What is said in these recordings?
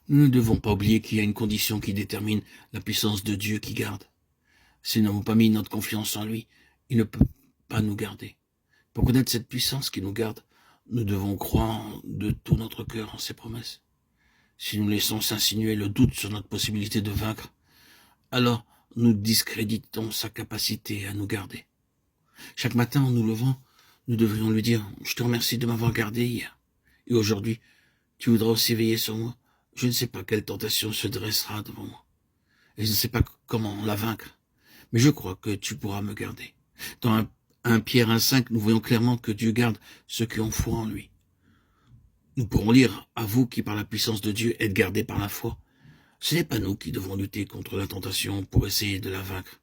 Nous ne devons pas oublier qu'il y a une condition qui détermine la puissance de Dieu qui garde. Si nous n'avons pas mis notre confiance en lui, il ne peut pas nous garder. Pour connaître cette puissance qui nous garde, nous devons croire de tout notre cœur en ses promesses. Si nous laissons s'insinuer le doute sur notre possibilité de vaincre, alors nous discréditons sa capacité à nous garder. Chaque matin, en nous levant, nous devrions lui dire « Je te remercie de m'avoir gardé hier. Et aujourd'hui, tu voudras aussi veiller sur moi. Je ne sais pas quelle tentation se dressera devant moi. Et je ne sais pas comment la vaincre. Mais je crois que tu pourras me garder. » Dans 1 Pierre 1,5, nous voyons clairement que Dieu garde ceux qui ont foi en lui. Nous pourrons lire « À vous qui par la puissance de Dieu êtes gardés par la foi ». Ce n'est pas nous qui devons lutter contre la tentation pour essayer de la vaincre.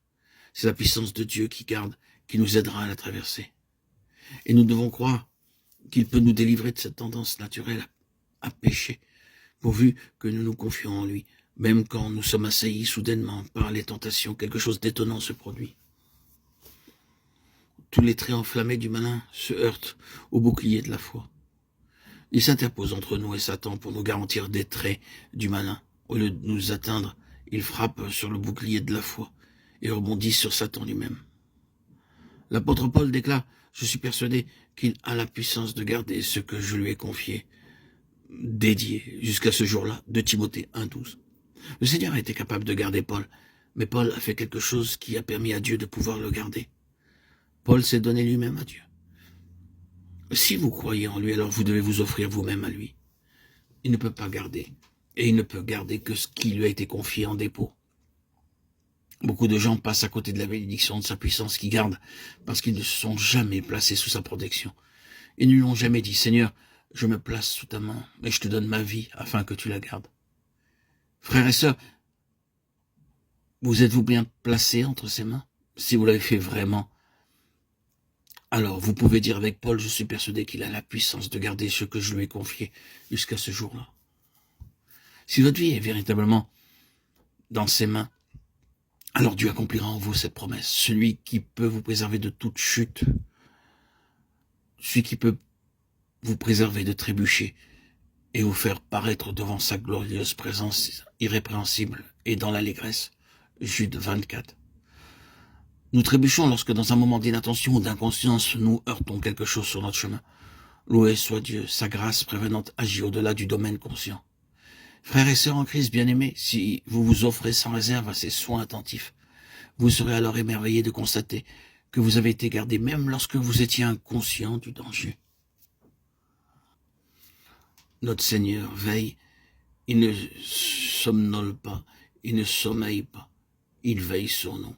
C'est la puissance de Dieu qui garde, qui nous aidera à la traverser. Et nous devons croire qu'il peut nous délivrer de cette tendance naturelle à pécher, pourvu que nous nous confions en lui. Même quand nous sommes assaillis soudainement par les tentations, quelque chose d'étonnant se produit. Tous les traits enflammés du malin se heurtent au bouclier de la foi. Il s'interpose entre nous et Satan pour nous garantir des traits du malin. Au lieu de nous atteindre, il frappe sur le bouclier de la foi et rebondit sur Satan lui-même. L'apôtre Paul déclare « Je suis persuadé qu'il a la puissance de garder ce que je lui ai confié, dédié jusqu'à ce jour-là » de Timothée 1,12. Le Seigneur a été capable de garder Paul, mais Paul a fait quelque chose qui a permis à Dieu de pouvoir le garder. Paul s'est donné lui-même à Dieu. Si vous croyez en lui, alors vous devez vous offrir vous-même à lui. Il ne peut pas garder, et il ne peut garder que ce qui lui a été confié en dépôt. Beaucoup de gens passent à côté de la bénédiction de sa puissance qui garde, parce qu'ils ne se sont jamais placés sous sa protection. Ils ne lui ont jamais dit « Seigneur, je me place sous ta main, et je te donne ma vie afin que tu la gardes. » Frères et sœurs, vous êtes-vous bien placés entre ses mains? Si vous l'avez fait vraiment, alors vous pouvez dire avec Paul, je suis persuadé qu'il a la puissance de garder ce que je lui ai confié jusqu'à ce jour-là. Si votre vie est véritablement dans ses mains, alors Dieu accomplira en vous cette promesse. Celui qui peut vous préserver de toute chute, celui qui peut vous préserver de trébucher et vous faire paraître devant sa glorieuse présence irrépréhensible et dans l'allégresse. Jude 24. Nous trébuchons lorsque dans un moment d'inattention ou d'inconscience, nous heurtons quelque chose sur notre chemin. Loué soit Dieu, sa grâce prévenante agit au-delà du domaine conscient. Frères et sœurs en Christ bien-aimés, si vous vous offrez sans réserve à ses soins attentifs, vous serez alors émerveillés de constater que vous avez été gardés même lorsque vous étiez inconscient du danger. Notre Seigneur veille, il ne somnole pas, il ne sommeille pas, il veille sur nous.